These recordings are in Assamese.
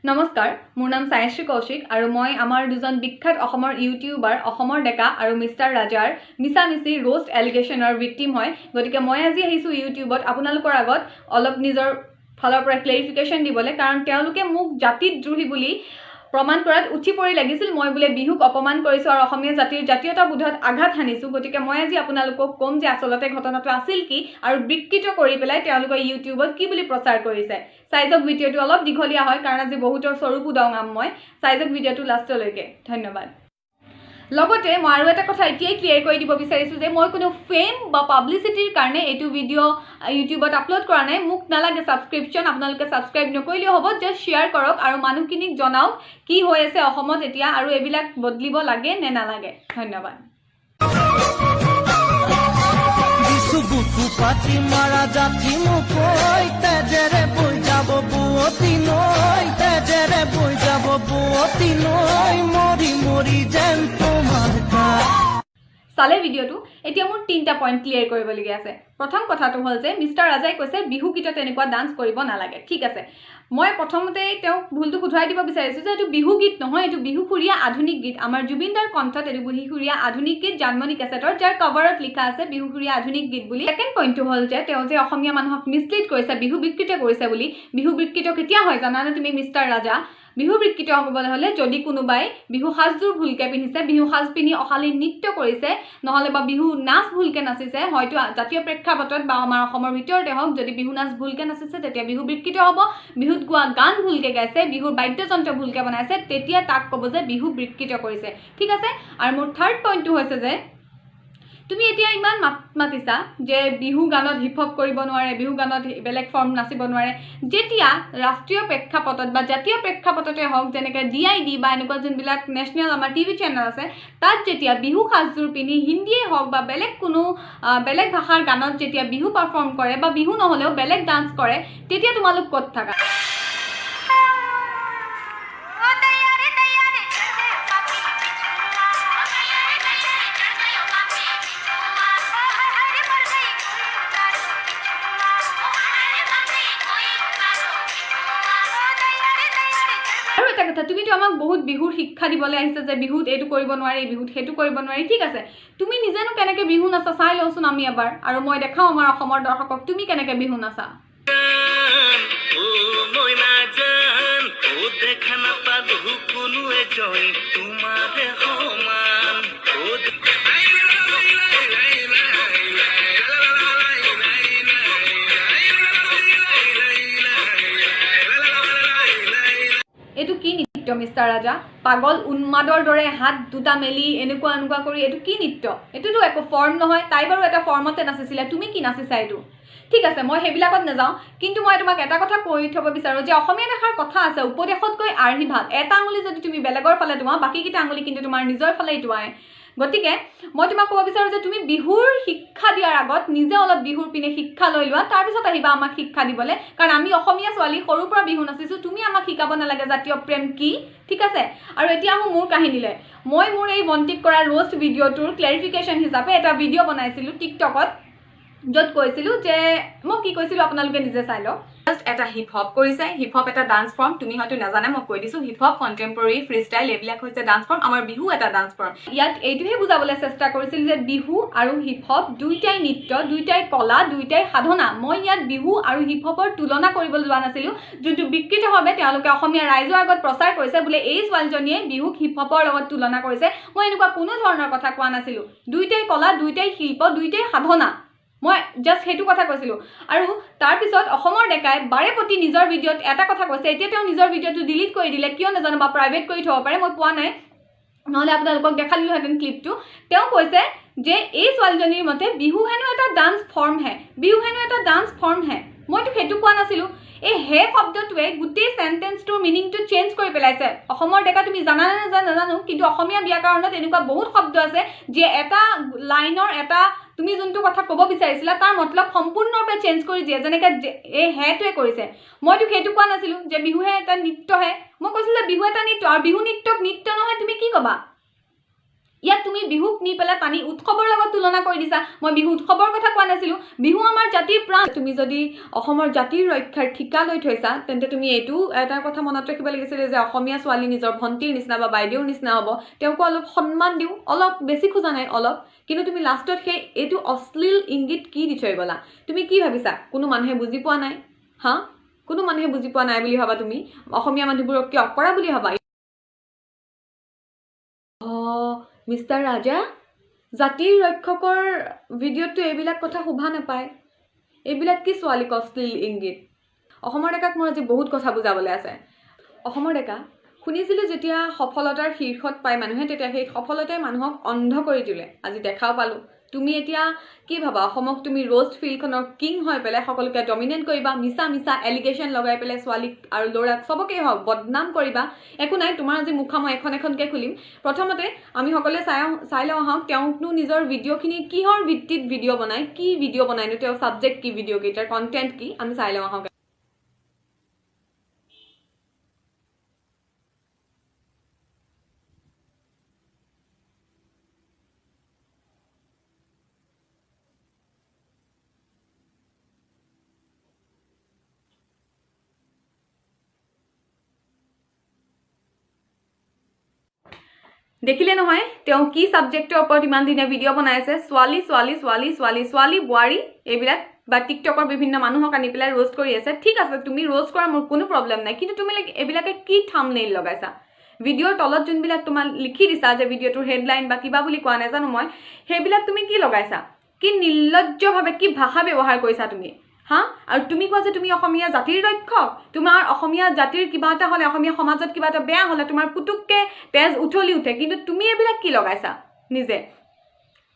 নমস্কাৰ, মোৰ নাম সায়শ্ৰী কৌশিক আৰু মই আমাৰ দুজন বিখ্যাত অসমৰ ইউটিউবাৰ অসমৰ ডেকা আৰু মিষ্টাৰ ৰাজাৰ মিছামিছি ৰোষ্ট এলিগেশ্যনৰ ভিক্টিম হয়। গতিকে মই আজি আহিছোঁ ইউটিউবত আপোনালোকৰ আগত অলপ নিজৰ ফালৰ পৰা ক্লেৰিফিকেশ্যন দিবলৈ, কাৰণ তেওঁলোকে মোক জাতিদ্ৰোহী বুলি প্ৰমাণ কৰাত উঠি পৰি লাগিছিল। মই বোলে বিহুক অপমান কৰিছোঁ আৰু অসমীয়া জাতিৰ জাতীয়তাবোধত আঘাত সানিছোঁ। গতিকে মই আজি আপোনালোকক ক'ম যে আচলতে ঘটনাটো আছিল কি আৰু বিকৃত কৰি পেলাই তেওঁলোকে ইউটিউবত কি বুলি প্ৰচাৰ কৰিছে। চাই যাওক, ভিডিঅ'টো অলপ দীঘলীয়া হয় কাৰণ আজি বহুতৰ স্বৰূপো দঙাম মই। চাই যাওক ভিডিঅ'টো লাষ্টলৈকে। ধন্যবাদ। লগতে মই আৰু এটা কথা এতিয়াই ক্লিয়াৰ কৰি দিব বিচাৰিছোঁ যে মই কোনো ফেম বা পাব্লিচিটিৰ কাৰণে এইটো ভিডিঅ' ইউটিউবত আপলোড কৰা নাই। মোক নালাগে ছাবস্ক্ৰিপশ্যন, আপোনালোকে ছাবস্ক্ৰাইব নকৰিলেও হ'ব, জাষ্ট শ্বেয়াৰ কৰক আৰু মানুহখিনিক জনাওক কি হৈ আছে অসমত এতিয়া আৰু এইবিলাক বদলিব লাগে নে নালাগে। ধন্যবাদ। পাতি মাৰা জাতি মুকৈ তেজেৰে বৈ যাব বুৱতী নৈ, তেজেৰে বৈ যাব বুৱতী নৈ, মৰি মৰি যেন তোমাৰ চালে ভিডিঅ'টো। এতিয়া মোৰ 3টা পইণ্ট ক্লিয়াৰ কৰিবলগীয়া আছে। প্ৰথম কথাটো হ'ল যে মিষ্টাৰ ৰাজাই কৈছে বিহু গীতত তেনেকুৱা ডান্স কৰিব নালাগে। ঠিক আছে, মই প্ৰথমতে তেওঁক ভুলটো শুধৰাই দিব বিচাৰিছোঁ যে এইটো বিহু গীত নহয়, এইটো বিহুসুৰীয়া আধুনিক গীত। আমাৰ জুবিনদাৰ কণ্ঠত এইটো বিহুসুৰীয়া আধুনিক গীত, জানমণি কেছেটৰ, যাৰ কভাৰত লিখা আছে বিহুসুৰীয়া আধুনিক গীত বুলি। ছেকেণ্ড পইণ্টটো হ'ল যে তেওঁ যে অসমীয়া মানুহক মিছলিড কৰিছে, বিহু বিকৃত কৰিছে বুলি। বিহু বিকৃত কেতিয়া হয় জানানে তুমি মিষ্টাৰ ৰাজা? বিহু বিকৃত হ'বলৈ হ'লে যদি কোনোবাই বিহু সাজযোৰ ভুলকৈ পিন্ধিছে, বিহু সাজ পিন্ধি অশালীন নৃত্য কৰিছে, নহ'লে বা বিহু নাচ ভুলকৈ নাচিছে, হয়তো জাতীয় প্ৰেক্ষাপটত বা আমাৰ অসমৰ ভিতৰতে হওক, যদি বিহু নাচ ভুলকৈ নাচিছে তেতিয়া বিহু বিকৃত হ'ব। বিহুত গোৱা গান ভুলকৈ গাইছে, বিহুৰ বাদ্যযন্ত্ৰ ভুলকৈ বনাইছে, তেতিয়া তাক ক'ব যে বিহু বিকৃত কৰিছে। ঠিক আছে। আৰু মোৰ থাৰ্ড পইণ্টটো হৈছে যে তুমি এতিয়া ইমান মাতিছা যে বিহু গানত হিপ হপ কৰিব নোৱাৰে, বিহু গানত বেলেগ ফৰ্ম নাচিব নোৱাৰে। যেতিয়া ৰাষ্ট্ৰীয় প্ৰেক্ষাপটত বা জাতীয় প্ৰেক্ষাপটতে হওক, যেনেকৈ DID বা এনেকুৱা যোনবিলাক নেশ্যনেল আমাৰ TV চেনেল আছে, তাত যেতিয়া বিহু সাজযোৰ পিন্ধি হিন্দীয়ে হওক বা বেলেগ কোনো বেলেগ ভাষাৰ গানত যেতিয়া বিহু পাৰফৰ্ম কৰে বা বিহু নহ'লেও বেলেগ ডান্স কৰে, তেতিয়া তোমালোক ক'ত থাকা? আৰু এটা কথা, তুমিতো আমাক বহুত বিহুৰ শিক্ষা দিবলৈ আহিছে যে বিহুত এইটো কৰিব নোৱাৰি, বিহুত সেইটো কৰিব নোৱাৰি। ঠিক আছে, তুমি নিজেনো কেনেকৈ বিহু নাচা চাই লওঁচোন আমি এবাৰ, আৰু মই দেখাওঁ আমাৰ অসমৰ দৰ্শকক তুমি কেনেকৈ বিহু নাচা। এইটো কি নৃত্য মিষ্টাৰ ৰাজা? পাগল উন্মাদৰ দৰে হাত দুটা মেলি এনেকুৱা এনেকুৱা কৰি এইটো কি নৃত্য? এইটোতো একো ফৰ্ম নহয়। তাই বাৰু এটা ফৰ্মতে নাচিছিলে, তুমি কি নাচিছা এইটো? ঠিক আছে, মই সেইবিলাকত নাযাওঁ, কিন্তু মই তোমাক এটা কথা কৈ থ'ব বিচাৰোঁ যে অসমীয়া ভাষাৰ কথা আছে, উপদেশতকৈ আৰ্হি ভাত। এটা আঙুলি যদি তুমি বেলেগৰ ফালে তোমাৰ, বাকীকেইটা আঙুলি কিন্তু তোমাৰ নিজৰ ফালেই তোমাৰে। গতিকে মই তোমাক ক'ব বিচাৰোঁ যে তুমি বিহুৰ শিক্ষা দিয়াৰ আগত নিজে অলপ বিহুৰ পিনে শিক্ষা লৈ লোৱা, তাৰপিছত আহিবা আমাক শিক্ষা দিবলৈ। কাৰণ আমি অসমীয়া ছোৱালী সৰুৰ পৰা বিহু নাচিছোঁ, তুমি আমাক শিকাব নালাগে জাতীয় প্ৰেম কি। ঠিক আছে। আৰু এতিয়া আহোঁ মোৰ কাহিনীলৈ। মই মোৰ এই ভণ্টিক কৰা ৰোষ্ট ভিডিঅ'টোৰ ক্লেৰিফিকেশ্যন হিচাপে এটা ভিডিঅ' বনাইছিলোঁ টিকটকত, য'ত কৈছিলোঁ যে মই কি কৈছিলোঁ আপোনালোকে নিজে চাই লওক। জাষ্ট এটা হিপ হপ কৰিছে। হিপ হপ এটা ডান্স ফৰ্ম, তুমি হয়তো নাজানে, মই কৈ দিছোঁ। Hip hop, contemporary, free style এইবিলাক হৈছে ডান্স ফৰ্ম। আমাৰ বিহু এটা ডান্স ফৰ্ম। ইয়াত এইটোহে বুজাবলৈ চেষ্টা কৰিছিল যে বিহু আৰু হিপ হপ দুইটাই নৃত্য, দুইটাই কলা, দুইটাই সাধনা। মই ইয়াত বিহু আৰু হিপ হপৰ তুলনা কৰিবলৈ যোৱা নাছিলোঁ, যোনটো বিকৃতভাৱে তেওঁলোকে অসমীয়া ৰাইজৰ আগত প্ৰচাৰ কৰিছে বোলে এই ছোৱালীজনীয়ে বিহুক হিপ হপৰ লগত তুলনা কৰিছে। মই এনেকুৱা কোনো ধৰণৰ কথা কোৱা নাছিলোঁ। দুইটাই কলা, দুইটাই শিল্প, দুইটাই সাধনা। মই জাষ্ট সেইটো কথা কৈছিলোঁ। আৰু তাৰপিছত অসমৰ ডেকাই বাৰে প্ৰতি নিজৰ ভিডিঅ'ত এটা কথা কৈছে। এতিয়া তেওঁ নিজৰ ভিডিঅ'টো ডিলিট কৰি দিলে, কিয় নাজানো, বা প্ৰাইভেট কৰি থ'ব পাৰে, মই পোৱা নাই, নহ'লে আপোনালোকক দেখালিলোহেঁতেন ক্লিপটো। তেওঁ কৈছে যে এই ছোৱালীজনীৰ মতে বিহু হেনো এটা ডান্স ফৰ্ম হে, বিহু হেনো এটা ডান্স ফৰ্ম হে। মইতো সেইটো কোৱা নাছিলোঁ। এই হে শব্দটোৱে গোটেই চেণ্টেন্সটোৰ মিনিংটো চেঞ্জ কৰি পেলাইছে। অসমৰ ডেকা তুমি জানানে নাজানো, কিন্তু অসমীয়া ব্যাকৰণত এনেকুৱা বহুত শব্দ আছে যিয়ে এটা লাইনৰ এটা তুমি যোনটো কথা ক'ব বিচাৰিছিলা তাৰ মতলব সম্পূৰ্ণৰূপে চেঞ্জ কৰি দিয়ে, যেনেকৈ এই হেটোৱে কৰিছে। মইতো সেইটো কোৱা নাছিলোঁ যে বিহুহে এটা নৃত্যহে। মই কৈছিলোঁ যে বিহু এটা নৃত্য, আৰু বিহু নৃত্যক নৃত্য নহয় তুমি কি ক'বা? ইয়াত তুমি বিহুক নি পেলাই পানী উৎসৱৰ লগত তুলনা কৰি দিছা মই বিহু উৎসৱৰ কথা কোৱা নাছিলোঁ বিহু আমাৰ জাতিৰ প্ৰাণ তুমি যদি অসমৰ জাতিৰ ৰক্ষাৰ ঠিকা লৈ থৈছা তেন্তে তুমি এইটো এটা কথা মনত ৰাখিব লাগিছিল যে অসমীয়া ছোৱালী নিজৰ ভণ্টিৰ নিচিনা বা বাইদেউৰ নিচিনা হ'ব তেওঁকো অলপ সন্মান দিওঁ অলপ বেছি খোজা নাই অলপ কিন্তু তুমি লাষ্টত সেই এইটো অশ্লীল ইংগিত কি দি থৈ গ'লা তুমি কি ভাবিছা কোনো মানুহে বুজি পোৱা নাই হা কোনো মানুহে বুজি পোৱা নাই বুলি ভাবা তুমি অসমীয়া মানুহবোৰক কি অকৰা বুলি ভাবা মিষ্টাৰ ৰাজা জাতিৰ ৰক্ষকৰ ভিডিঅ'টো এইবিলাক কথা শুভা নাপায় এইবিলাক কি ছোৱালীক অশ্লীল ইংগিত অসমৰ ডেকাক মোৰ আজি বহুত কথা বুজাবলৈ আছে অসমৰ ডেকা শুনিছিলোঁ যেতিয়া সফলতাৰ শীৰ্ষত পায় মানুহে তেতিয়া সেই সফলতাই মানুহক অন্ধ কৰি তোলে আজি দেখাও পালোঁ তুমি এতিয়া কি ভাবা অসমক তুমি ৰোষ্ট ফিল্ডখনৰ কিং হৈ পেলাই সকলোকে ডমিনেট কৰিবা মিছা মিছা এলিগেশ্যন লগাই পেলাই ছোৱালীক আৰু ল'ৰাক চবকে হওক বদনাম কৰিবা একো নাই তোমাৰ আজি মুখা মই এখনকৈ খুলিম প্ৰথমতে আমি সকলোৱে চাই লওঁ আহক তেওঁকনো নিজৰ ভিডিঅ'খিনি কিহৰ ভিত্তিত ভিডিঅ' বনায় কি ভিডিঅ' বনায়নো তেওঁ ছাবজেক্ট কি ভিডিঅ'কেইটাৰ কণ্টেণ্ট কি আমি চাই লওঁ আহক দেখিলে নহয় তেওঁ কি সাবজেক্টৰ ওপৰত ইমান দিনে ভিডিঅ' বনাই আছে ছোৱালী ছোৱালী ছোৱালী ছোৱালী ছোৱালী বোৱাৰী এইবিলাক বা টিকটকৰ বিভিন্ন মানুহক আনি পেলাই ৰোষ্ট কৰি আছে ঠিক আছে তুমি ৰোষ্ট কৰা মোৰ কোনো প্ৰব্লেম নাই কিন্তু তুমি এইবিলাকে কি থাম্বনেইল লগাইছা ভিডিঅ'ৰ তলত যোনবিলাক তোমাৰ লিখি দিছা যে ভিডিঅ'টোৰ হেডলাইন বা কিবা বুলি কোৱা নাজানো মই সেইবিলাক তুমি কি লগাইছা কি নিৰ্লজ্জভাৱে কি ভাষা ব্যৱহাৰ কৰিছা তুমি হা আৰু তুমি কোৱা যে তুমি অসমীয়া জাতিৰ ৰক্ষক তোমাৰ অসমীয়া জাতিৰ কিবা এটা হ'লে অসমীয়া সমাজত কিবা এটা বেয়া হ'লে তোমাৰ পুতুককে তেজ উঠলি উঠে কিন্তু তুমি এইবিলাক কি লগাইছা নিজে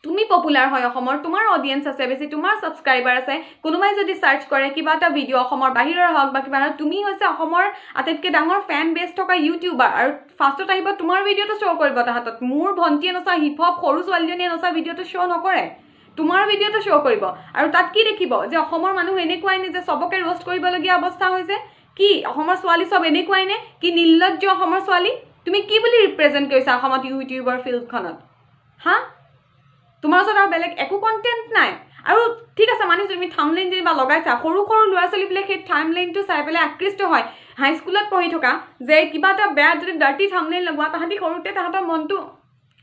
তুমি পপুলাৰ হয় অসমৰ তোমাৰ অডিয়েন্স আছে বেছি তোমাৰ সাবস্ক্ৰাইবাৰ আছে কোনোবাই যদি সাৰ্চ কৰে কিবা এটা ভিডিঅ' অসমৰ বাহিৰৰ হওক বা কিবা তুমি হৈছে অসমৰ আটাইতকৈ ডাঙৰ ফেন বেছ থকা ইউটিউবাৰ আৰু ফাৰ্ষ্টত আহিব তোমাৰ ভিডিঅ'টো শ্ব' কৰিব তাহাঁতত মোৰ ভণ্টিয়ে নচা হিপ হপ সৰু ছোৱালীজনীয়ে নচা ভিডিঅ'টো শ্ব' নকৰে তোমাৰ ভিডিঅ'টো শ্ব' কৰিব আৰু তাত কি দেখিব যে অসমৰ মানুহ এনেকুৱাই নে যে সবকে ৰোষ্ট কৰিবলগীয়া অৱস্থা হৈছে কি অসমৰ ছোৱালী সব এনেকুৱাই নে কি নিৰ্লজ্জ অসমৰ ছোৱালী তুমি কি বুলি ৰিপ্ৰেজেণ্ট কৰিছা অসমত ইউটিউবৰ ফিল্ডখনত হা তোমাৰ ওচৰত আৰু বেলেগ একো কণ্টেণ্ট নাই আৰু ঠিক আছে মানিছো তুমি থাম্বনেইল যেনিবা লগাইছা সৰু সৰু ল'ৰা ছোৱালীবিলাক সেই থাম্বনেইলটো চাই পেলাই আকৃষ্ট হয় হাইস্কুলত পঢ়ি থকা যে কিবা এটা বেয়া যদি ডাৰ্টি থাম্বনেইল লগোৱা তাহাঁতি সৰুতে তাহাঁতৰ মনটো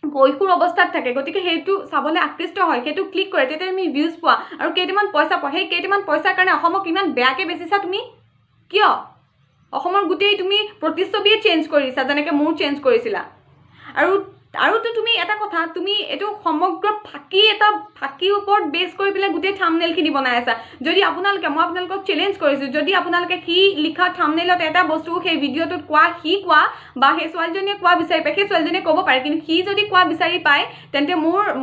কৈশোৰ অৱস্থাত থাকে গতিকে সেইটো চাবলৈ আকৃষ্ট হয় সেইটো ক্লিক কৰে তেতিয়া তুমি ভিউজ পোৱা আৰু কেইটামান পইচা পোৱা সেই কেইটামান পইচাৰ কাৰণে অসমক ইমান বেয়াকৈ বেচিছা তুমি কিয় অসমৰ গোটেই তুমি প্ৰতিচ্ছবিয়ে চেঞ্জ কৰিছা যেনেকৈ মোৰ চেঞ্জ কৰিছিলা আৰুতো তুমি এটা কথা তুমি এইটো সমগ্ৰ ফাঁকিৰ ওপৰত বেছ কৰি পেলাই গোটেই থাম্বনেইলখিনি বনাই আছা যদি আপোনালোকে মই আপোনালোকক চেলেঞ্জ কৰিছোঁ যদি আপোনালোকে সি লিখা থাম্বনেইলত এটা বস্তু সেই ভিডিঅ'টোত সি কোৱা বা সেই ছোৱালীজনীয়ে কোৱা বিচাৰি পায় সেই ছোৱালীজনীয়ে ক'ব পাৰে কিন্তু সি যদি কোৱা বিচাৰি পায় তেন্তে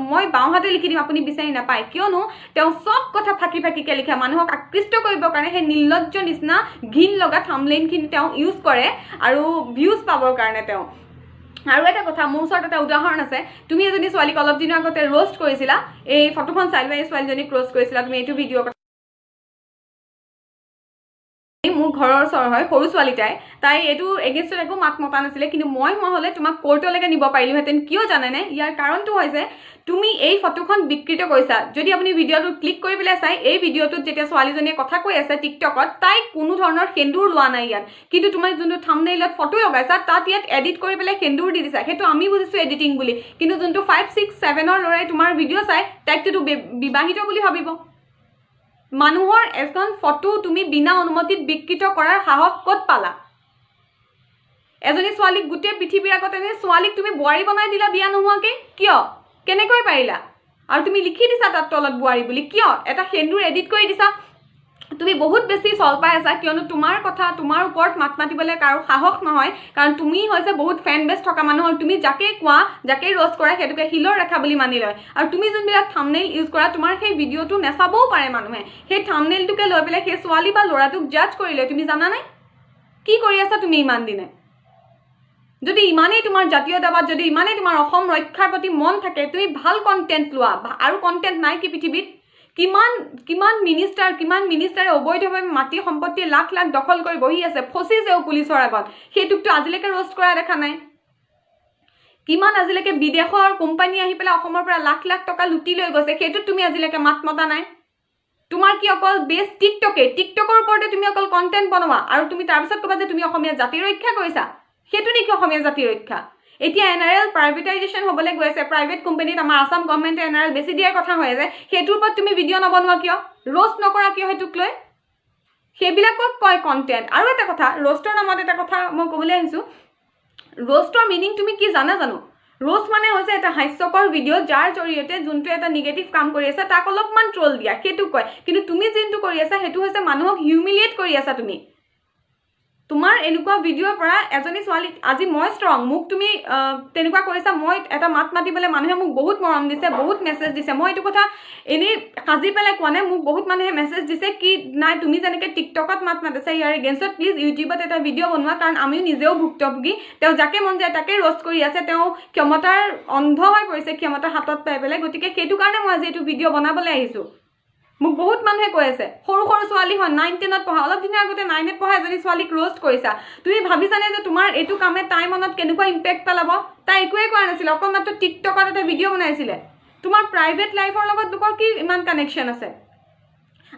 মই বাওঁহাতে লিখি দিম আপুনি বিচাৰি নাপায় কিয়নো তেওঁ চব কথা ফাঁকিকৈ লিখে মানুহক আকৃষ্ট কৰিবৰ কাৰণে সেই নিৰ্লজ্জ নিচিনা ঘিণ লগা থাম্বনেইলখিনি তেওঁ ইউজ কৰে আৰু ভিউজ পাবৰ কাৰণে তেওঁ আৰু এটা কথা মোৰ ওচৰত এটা উদাহৰণ আছে তুমি এজনী ছোৱালীক অলপ দিনৰ আগতে ৰোষ্ট কৰিছিলা এই ফটোখন চাই লৈ এই ছোৱালীজনীক ৰোষ্ট কৰিছিলা তুমি এইটো ভিডিঅ' মোৰ ঘৰৰ ওচৰ হয় সৰু ছোৱালীটাই তাই এইটো এগেইনষ্টত একো মাত মতা নাছিলে কিন্তু মই হ'লে তোমাক কোৰ্টলৈকে নিব পাৰিলোহেঁতেন কিয় জানেনে ইয়াৰ কাৰণটো হৈছে তুমি এই ফটোখন বিকৃত কৰিছা যদি আপুনি ভিডিঅ'টো ক্লিক কৰি পেলাই চাই এই ভিডিঅ'টোত যেতিয়া ছোৱালীজনীয়ে কথা কৈ আছে টিকটকত তাই কোনো ধৰণৰ সেন্দুৰ লোৱা নাই ইয়াত কিন্তু তুমি যোনটো থাম্বনেইলত ফটো লগাইছা তাত ইয়াত এডিট কৰি পেলাই সেন্দুৰ দি দিছা সেইটো আমি বুজিছোঁ এডিটিং বুলি কিন্তু যোনটো 5, 6, 7ৰ ল'ৰাই তোমাৰ ভিডিঅ' চাই তাইকতো বিবাহিত বুলি ভাবিব মানুহৰ এখন ফটো তুমি বিনা অনুমতিত বিকৃত কৰাৰ সাহস ক'ত পালা এজনী ছোৱালীক গোটেই পৃথিৱীৰ আগত এজনী ছোৱালীক তুমি বোৱাৰী বনাই দিলা বিয়া নোহোৱাকৈ কিয় কেনেকৈ পাৰিলা আৰু তুমি লিখি দিছা তাত তলত বোৱাৰী বুলি কিয় এটা সেন্দুৰ এডিট কৰি দিছা তুমি বহুত বেছি চল পাই আছা কিয়নো তোমাৰ কথা তোমাৰ ওপৰত মাত মাতিবলৈ কাৰো সাহস নহয় কাৰণ তুমি হৈছে বহুত ফেন বেছ থকা মানুহ আৰু তুমি যাকেই কোৱা যাকেই ৰোষ্ট কৰা সেইটোকে শিলৰ ৰেখা বুলি মানি লয় আৰু তুমি যোনবিলাক থাম্বনেইল ইউজ কৰা তোমাৰ সেই ভিডিঅ'টো নেচাবও পাৰে মানুহে সেই থাম্বনেইলটোকে লৈ পেলাই সেই ছোৱালী বা ল'ৰাটোক জাজ কৰিলে তুমি জানা নাই কি কৰি আছা তুমি ইমান দিনে যদি ইমানেই তোমাৰ জাতীয়তাবাদ যদি ইমানেই তোমাৰ অসম ৰক্ষাৰ প্ৰতি মন থাকে তুমি ভাল কণ্টেণ্ট লোৱা আৰু কণ্টেণ্ট নাই কি পৃথিৱীত কিমান মিনিষ্টাৰে অবৈধভাৱে মাটি সম্পত্তি লাখ লাখ দখল কৰি বহি আছে ফচিছেও পুলিচৰ আগত সেইটোকতো আজিলৈকে ৰোষ্ট কৰা দেখা নাই কিমান আজিলৈকে বিদেশৰ কোম্পানী আহি পেলাই অসমৰ পৰা লাখ লাখ টকা লুটি লৈ গৈছে, সেইটোত তুমি আজিলৈকে মাত মতা নাই। তোমাৰ কি অকল বেছ টিকটকৰ ওপৰতে তুমি অকল কণ্টেণ্ট বনোৱা আৰু তুমি তাৰপিছত ক'বা যে তুমি অসমীয়া জাতি ৰক্ষা কৰিছা? সেইটো নেকি অসমীয়া জাতি ৰক্ষা? এতিয়া NRL প্ৰাইভেটাইজেশ্যন হ'বলৈ গৈ আছে, প্ৰাইভেট কোম্পানীত আমাৰ আসাম গভৰ্ণমেণ্টে NRL বেছি দিয়াৰ কথা হৈ আছে, সেইটোৰ ওপৰত তুমি ভিডিঅ' নবনোৱা কিয়? ৰ'ষ্ট নকৰা কিয় সেইটোক লৈ? সেইবিলাকক কয় কণ্টেণ্ট। আৰু এটা কথা, ৰ'ষ্টৰ নামত এটা কথা মই ক'বলৈ আহিছোঁ, ৰ'ষ্টৰ মিনিং তুমি কি জানো? ৰ'ষ্ট মানে হৈছে এটা হাস্যকৰ ভিডিঅ' যাৰ জৰিয়তে যোনটো এটা নিগেটিভ কাম কৰি আছে তাক অলপমান ট্ৰল দিয়া, সেইটো কয়। কিন্তু তুমি যোনটো কৰি আছা সেইটো হৈছে মানুহক হিউমিলিয়েট কৰি আছা তুমি। তোমাৰ এনেকুৱা ভিডিঅ'ৰ পৰা এজনী ছোৱালী, আজি মই ষ্ট্ৰং, মোক তুমি তেনেকুৱা কৰিছা, মই এটা মাত মাতিবলৈ মানুহে মোক বহুত মৰম দিছে, বহুত মেছেজ দিছে। মই এইটো কথা এনেই সাজি পেলাই কোৱা নাই, মোক বহুত মানুহে মেছেজ দিছে কি নাই তুমি যেনেকৈ টিকটকত মাত মাতিছা ইয়াৰ এগেইনষ্টত প্লিজ ইউটিউবত এটা ভিডিঅ' বনোৱা, কাৰণ আমিও নিজেও ভুক্তভোগী। তেওঁ যাকে মন যায় তাকে ৰ'ষ্ট কৰি আছে, তেওঁ ক্ষমতাৰ অন্ধ হৈ পৰিছে, ক্ষমতা হাতত পাই পেলাই। গতিকে সেইটো কাৰণে মই আজি এইটো ভিডিঅ' বনাবলৈ আহিছোঁ। মোক বহুত মানুহে কৈ আছে, সৰু ছোৱালী হয় 9-10ত পঢ়া, অলপ দিনৰ আগতে 9ত পঢ়া এজনী ছোৱালীক ৰ'ষ্ট কৰিছা। তুমি ভাবিছানে যে তোমাৰ এইটো কামে তাইৰ মনত কেনেকুৱা ইম্পেক্ট পেলাব? তাই একোৱেই কৰা নাছিলে, অকল মাত্ৰ টিকটকত এটা ভিডিঅ' বনাইছিলে। তোমাৰ প্ৰাইভেট লাইফৰ লগত লোকৰ কি ইমান কানেকশ্যন আছে?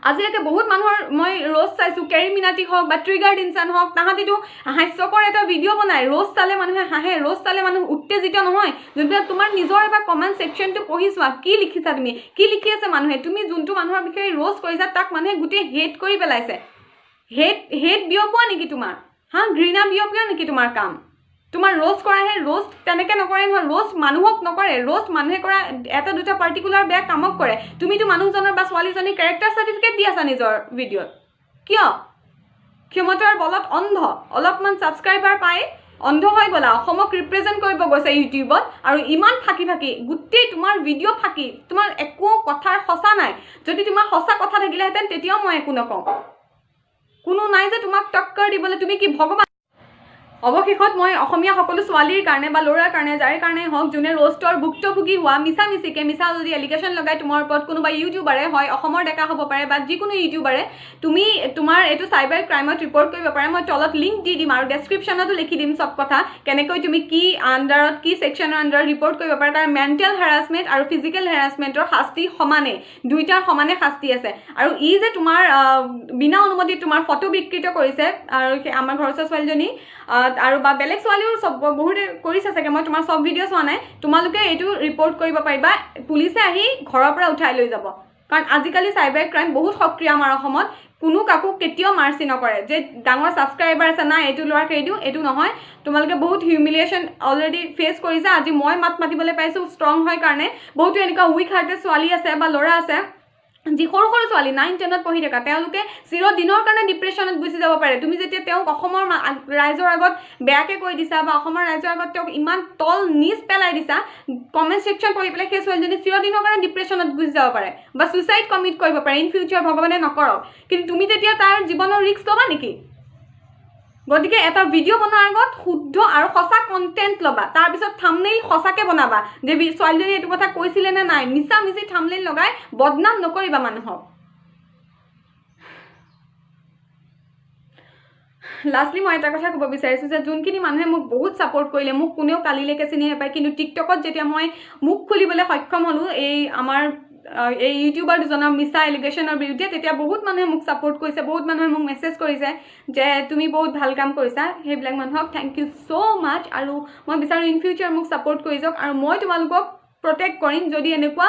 আজিলৈকে বহুত মানুহৰ মই ৰ'ষ্ট চাইছোঁ, কেৰী মিনাটিক হওক বা ট্ৰিগাৰ্ড ইনচান হওক, তাহাঁতিতো হাস্যকৰ এটা ভিডিঅ' বনায়, ৰ'ষ্ট চালে মানুহে হাঁহে, ৰ'ষ্ট চালে মানুহ উত্তেজিত নহয়। যোনবিলাক তোমাৰ নিজৰ এটা কমেণ্ট ছেকশ্যনটো পঢ়ি চোৱা, কি লিখিছা তুমি, কি লিখি আছে মানুহে? তুমি যোনটো মানুহৰ বিষয়ে ৰ'ষ্ট কৰিছা তাক মানুহে গোটেই হেট কৰি পেলাইছে। হেট বিয়পোৱা নেকি তোমাৰ? ঘৃণা বিয়পোৱা নেকি তোমাৰ কাম? তোমাৰ ৰ'ষ্ট কৰাহে, ৰ'ষ্ট তেনেকৈ নকৰে নহয়, ৰ'ষ্ট মানুহক নকৰে, ৰ'ষ্ট মানুহে কৰা এটা দুটা পাৰ্টিকুলাৰ বেয়া কামক কৰে। তুমিতো মানুহজনৰ বা ছোৱালীজনীৰ কেৰেক্টাৰ চাৰ্টিফিকেট দি আছা নিজৰ ভিডিঅ'ত, কিয়? ক্ষমতাৰ বলত অন্ধ, অলপমান ছাবস্ক্ৰাইবাৰ পাই অন্ধ হৈ গ'লা, অসমক ৰিপ্ৰেজেণ্ট কৰিব গৈছে ইউটিউবত, আৰু ইমান ফাঁকি গোটেই তোমাৰ ভিডিঅ' ফাঁকি, তোমাৰ একো কথাৰ সঁচা নাই। যদি তোমাৰ সঁচা কথা থাকিলেহেঁতেন তেতিয়াও মই একো নকওঁ, কোনো নাই যে তোমাক টক্কৰ দিবলৈ, তুমি কি ভগৱান? অৱশেষত মই অসমীয়া সকলো ছোৱালীৰ কাৰণে বা ল'ৰাৰ কাৰণে, যাৰ কাৰণে হওক যোনে ৰ'ষ্টৰ ভুক্তভোগী হোৱা, মিছা যদি এলিগেশ্যন লগাই তোমাৰ ওপৰত কোনোবা ইউটিউবাৰে, হয় অসমৰ ডেকা হ'ব পাৰে বা যিকোনো ইউটিউবাৰে, তুমি তোমাৰ এইটো চাইবাৰ ক্ৰাইমত ৰিপৰ্ট কৰিব পাৰে। মই তলত লিংক দি দিম আৰু ডেছক্ৰিপশ্যনতো লিখি দিম চব কথা, কেনেকৈ তুমি কি আণ্ডাৰত, কি ছেকশ্যনৰ আণ্ডাৰত ৰিপৰ্ট কৰিব পাৰা। কাৰণ মেণ্টেল হেৰাছমেণ্ট আৰু ফিজিকেল হেৰাছমেণ্টৰ শাস্তি সমানে, দুইটাৰ সমানে শাস্তি আছে। আৰু ই যে তোমাৰ বিনা অনুমতিত তোমাৰ ফটো বিকৃত কৰিছে, আৰু আমাৰ ঘৰৰ ছোৱালীজনী আৰু বা বেলেগ ছোৱালীও চব বহুতে কৰিছে চাগে, মই তোমাৰ চব ভিডিঅ' চোৱা নাই। তোমালোকে এইটো ৰিপৰ্ট কৰিব পাৰিবা, পুলিচে আহি ঘৰৰ পৰা উঠাই লৈ যাব। কাৰণ আজিকালি চাইবাৰ ক্ৰাইম বহুত সক্ৰিয় আমাৰ অসমত, কোনো কাকো কেতিয়াও মাৰ্চি নকৰে যে ডাঙৰ ছাবস্ক্ৰাইবাৰ আছে নাই এইটো ল'ৰাক এৰি দিওঁ, এইটো নহয়। তোমালোকে বহুত হিউমিলিয়েশ্যন অলৰেডি ফেচ কৰিছা। আজি মই মাত মাতিবলৈ পাইছোঁ ষ্ট্ৰং হয় কাৰণে। বহুতো এনেকুৱা উইক হাৰ্টেড ছোৱালী আছে বা ল'ৰা আছে যি সৰু ছোৱালী 9-10ত পঢ়ি থকা, তেওঁলোকে চিৰদিনৰ কাৰণে ডিপ্ৰেশ্যনত গুচি যাব পাৰে। তুমি যেতিয়া তেওঁক অসমৰ ৰাইজৰ আগত বেয়াকৈ কৈ দিছা বা অসমৰ ৰাইজৰ আগত তেওঁক ইমান তল নিচ পেলাই দিছা, কমেণ্ট ছেকশ্যন পঢ়ি পেলাই সেই ছোৱালীজনী চিৰদিনৰ কাৰণে ডিপ্ৰেশ্যনত গুচি যাব পাৰে বা ছুইচাইড কমিট কৰিব পাৰে ইন ফিউচাৰ, ভগৱানে নকৰক। কিন্তু তুমি তেতিয়া তাৰ জীৱনৰ ৰিস্ক ল'বা নেকি? গতিকে এটা ভিডিঅ' বনোৱাৰ আগত শুদ্ধ আৰু সঁচা কণ্টেণ্ট ল'বা, তাৰপিছত থাম্বনেইল সঁচাকৈ বনাবা যে ছোৱালীজনী এইটো কথা কৈছিলে নে নাই। মিছা থাম্বনেইল লগাই বদনাম নকৰিবা মানুহক। লাষ্টলি মই এটা কথা ক'ব বিচাৰিছোঁ যে যোনখিনি মানুহে মোক বহুত ছাপোৰ্ট কৰিলে, মোক কোনেও কালিলৈকে চিনি নাপায়, কিন্তু টিকটকত যেতিয়া মই মুখ খুলিবলৈ সক্ষম হ'লোঁ আমাৰ এই ইউটিউবাৰ দুজনৰ মিছা এলিগেশ্যনৰ বিৰুদ্ধে, তেতিয়া বহুত মানুহে মোক ছাপোৰ্ট কৰিছে, বহুত মানুহে মোক মেছেজ কৰিছে যে তুমি বহুত ভাল কাম কৰিছা। সেইবিলাক মানুহক থেংক ইউ ছ' মাছ। আৰু মই বিচাৰোঁ ইন ফিউচাৰ মোক ছাপোৰ্ট কৰি যাওক, আৰু মই তোমালোকক প্ৰটেক্ট কৰিম। যদি এনেকুৱা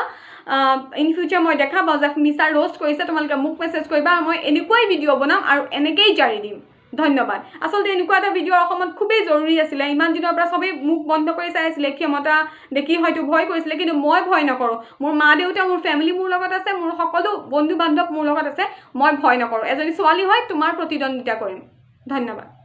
ইন ফিউচাৰ মই দেখা পাওঁ যে মিছা ৰ'ষ্ট কৰিছে, তোমালোকে মোক মেছেজ কৰিবা, আৰু মই এনেকুৱাই ভিডিঅ' বনাম আৰু এনেকেই জাৰি দিম। ধন্যবাদ। আচলতে এনেকুৱা এটা ভিডিঅ' অসমত খুবেই জৰুৰী আছিলে। ইমান দিনৰ পৰা চবেই মুখ বন্ধ কৰি চাই আছিলে, ক্ষমতা দেখি হয়তো ভয় কৰিছিলে, কিন্তু মই ভয় নকৰোঁ। মোৰ মা দেউতা, মোৰ ফেমিলি মোৰ লগত আছে, মোৰ সকলো বন্ধু বান্ধৱ মোৰ লগত আছে, মই ভয় নকৰোঁ। এজনী ছোৱালী হয় তোমাৰ প্ৰতিদ্বন্দ্বিতা কৰিম। ধন্যবাদ।